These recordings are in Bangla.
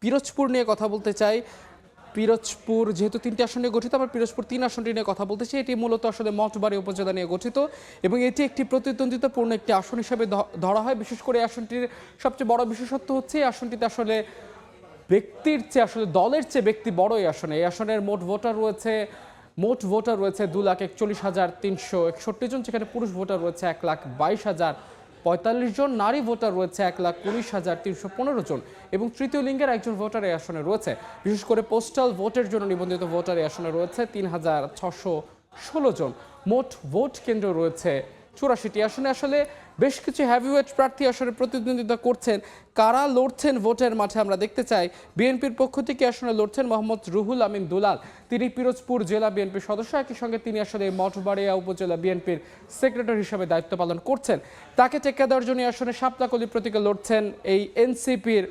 পিরোজপুর নিয়ে কথা বলতে চাই। পিরোজপুর যেহেতু 3টি আসন নিয়ে গঠিত, আমরা পিরোজপুর 3 আসনটি নিয়ে কথা বলতে চাই। এটি মূলত আসলে মঠবাড়ি উপজেলা নিয়ে গঠিত এবং এটি একটি প্রতিদ্বন্দ্বিতাপূর্ণ একটি আসন হিসেবে ধরা হয়। বিশেষ করে এই আসনটির সবচেয়ে বড় বিশেষত্ব হচ্ছে এই আসনটিতে আসলে ব্যক্তির চেয়ে আসলে দলের চেয়ে ব্যক্তি বড়। এই আসনে, এই আসনের মোট ভোটার রয়েছে 2,41,361 জন, যেখানে পুরুষ ভোটার রয়েছে 1,22,045 জন, নারী ভোটার রয়েছে 1,19,315 জন এবং তৃতীয় লিঙ্গের একজন ভোটার এই আসনে রয়েছে। বিশেষ করে পোস্টাল ভোটের জন্য নিবন্ধিত ভোটার এই আসনে রয়েছে 3,616 জন। মোট ভোট কেন্দ্র রয়েছে 84টি। আসনে আসলে বেশ কিছু হ্যাভিওয়েট প্রার্থী আসলে প্রতিদ্বন্দ্বিতা করছেন। কারা লড়ছেন ভোটের মাঠে আমরা দেখতে চাই। বিএনপির পক্ষ থেকে আসলে লড়ছেন মোহাম্মদ রুহুল আমিন দুলাল। তিনি পিরোজপুর জেলা বিএনপির সদস্য, একই সঙ্গে তিনি আসলে মঠবাড়িয়া উপজেলা বিএনপির সেক্রেটারি হিসেবে দায়িত্ব পালন করছেন। তাকে টেক্কা দেওয়ার জন্য আসলে শাপলাকলি প্রতীকে লড়ছেন এই এনসিপির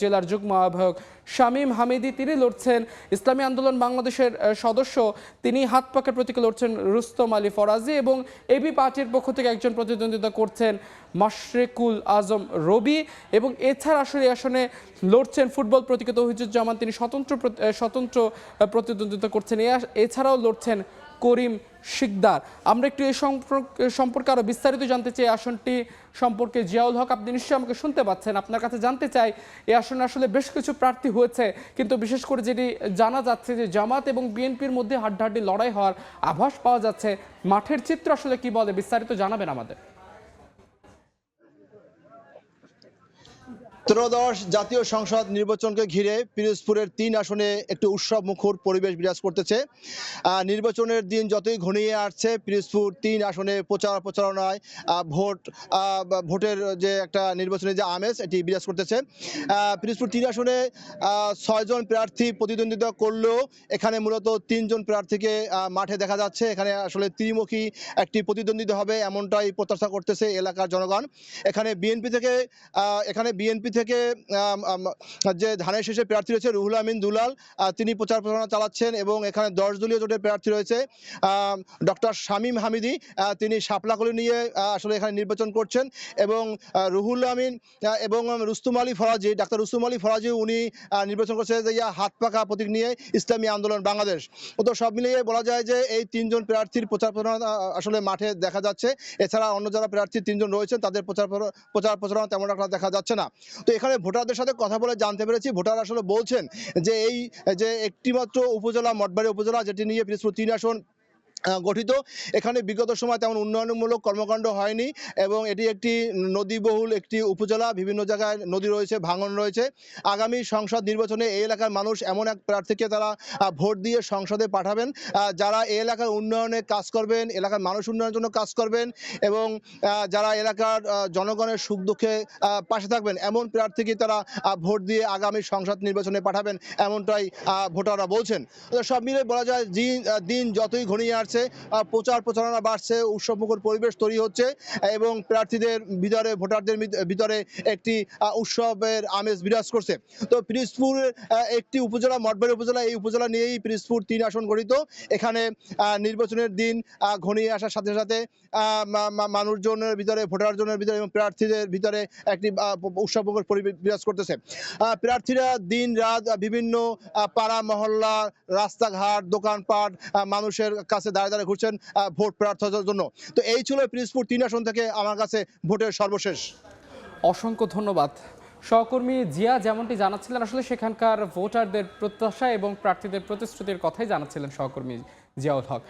জেলার যুগ্ম আহ্বায়ক শামীম হামিদি। তিনি লড়ছেন ইসলামী আন্দোলন বাংলাদেশের সদস্য, তিনি হাত পাকের প্রতীকে লড়ছেন রুস্তম আলী ফরাজি এবং এবি পার্টির পক্ষ থেকে একজন প্রতিদ্বন্দ্বিতা করছেন মাশরেকুল আজম রবি এবং এছাড়া আসলে আসনে লড়ছেন ফুটবল প্রতীকে তৌহিদুজ্জামান, তিনি স্বতন্ত্র প্রতিদ্বন্দ্বিতা করছেন। এছাড়াও লড়ছেন করিম শিকদার। আমরা একটু এই সম্পর্কে আরো বিস্তারিত জানতে চাই। আসনটি সম্পর্কে জিয়াউল হক, আপনি নিশ্চয়ই আমাকে শুনতে পাচ্ছেন, আপনার কাছে জানতে চাই এই আসনে আসলে বেশ কিছু প্রার্থী হয়েছে, কিন্তু বিশেষ করে যেটি জানা যাচ্ছে যে জামাত এবং বিএনপির মধ্যে হাড্ডাহাড্ডি লড়াই হওয়ার আভাস পাওয়া যাচ্ছে। মাঠের চিত্র আসলে কি বলে, বিস্তারিত জানাবেন আমাদের। ত্রয়োদশ জাতীয় সংসদ নির্বাচনকে ঘিরে পিরোজপুরের 3 আসনে একটি উৎসব মুখর পরিবেশ বিরাজ করতেছে। নির্বাচনের দিন যতই ঘনিয়ে আসছে, পিরোজপুর 3 আসনে প্রচারণায় ভোটের যে একটা নির্বাচনী যে আমেজ এটি বিরাজ করতেছে। পিরোজপুর 3 আসনে 6 জন প্রার্থী প্রতিদ্বন্দ্বিতা করলেও এখানে মূলত 3 জন প্রার্থীকে মাঠে দেখা যাচ্ছে। এখানে আসলে ত্রিমুখী একটি প্রতিদ্বন্দ্বিতা হবে এমনটাই প্রত্যাশা করতেছে এলাকার জনগণ। এখানে বিএনপি থেকে যে ধানের শীষে প্রার্থী রয়েছে রুহুল আমিন দুলাল, তিনি প্রচারণা চালাচ্ছেন এবং এখানে 10 দলীয় জোটের প্রার্থী রয়েছে ডক্টর শামীম হামিদি, তিনি শাপলাকলি নিয়ে আসলে এখানে নির্বাচন করছেন এবং রুহুল আমিন এবং ডাক্তার রুস্তম আলী ফরাজি উনি নির্বাচন করছে যে হাত পাকা প্রতীক নিয়ে ইসলামী আন্দোলন বাংলাদেশ। তো সব মিলিয়ে বলা যায় যে এই 3 জন প্রার্থীর প্রচারণা আসলে মাঠে দেখা যাচ্ছে। এছাড়া অন্য যারা প্রার্থী 3 জন রয়েছেন তাদের প্রচারণা তেমন একটা দেখা যাচ্ছে না। তো এখানে ভোটারদের সাথে কথা বলে জানতে পেরেছি, ভোটার আসলে বলছেন যে এই যে একটিমাত্র উপজেলা মঠবাড়ি উপজেলা যেটি নিয়ে পিরোজপুর 3 আসন গঠিত, এখানে বিগত সময় তেমন উন্নয়নমূলক কর্মকাণ্ড হয়নি এবং এটি একটি নদীবহুল একটি উপজেলা, বিভিন্ন জায়গায় নদী রয়েছে, ভাঙন রয়েছে। আগামী সংসদ নির্বাচনে এই এলাকার মানুষ এমন এক প্রার্থীকে তারা ভোট দিয়ে সংসদে পাঠাবেন যারা এই এলাকার উন্নয়নে কাজ করবেন, এলাকার মানুষ উন্নয়নের জন্য কাজ করবেন এবং যারা এলাকার জনগণের সুখ দুঃখে পাশে থাকবেন, এমন প্রার্থীকে তারা ভোট দিয়ে আগামী সংসদ নির্বাচনে পাঠাবেন এমনটাই ভোটাররা বলছেন। সব মিলে বলা যায় দিন যতই ঘনিয়ে আসছে, প্রচারণা বাড়ছে, উৎসবমুখর পরিবেশ তৈরি হচ্ছে এবং প্রার্থীদের ভিতরে, ভোটারদের ভিতরে একটি উৎসবের আমেজ বিরাজ করছে। তো পিরোজপুর একটি উপজেলা, মঠবাড়ি উপজেলা, এই উপজেলা নিয়েই পিরোজপুর 3 আসন গঠিত। এখানে নির্বাচনের দিন ঘনিয়ে আসার সাথে সাথে মানুষজনের ভিতরে, ভোটারজনের ভিতরে এবং প্রার্থীদের ভিতরে একটি উৎসবমুখর পরিবেশ বিরাজ করতেছে। প্রার্থীরা দিন রাত বিভিন্ন পাড়া মহল্লা, রাস্তাঘাট, দোকানপাট, মানুষের কাছে দাঁড়িয়ে ঘুরছেন ভোট প্রার্থনার জন্য। তো এই ছিল পিরোজপুর 3 আসন থেকে আমার কাছে ভোটের সর্বশেষ। অসংখ্য ধন্যবাদ। সহকর্মী জিয়া যেমনটি জানাচ্ছিলেন, আসলে সেখানকার ভোটারদের প্রত্যাশা এবং প্রার্থীদের প্রতিশ্রুতির কথাই জানাচ্ছিলেন সহকর্মী জিয়াউল হক।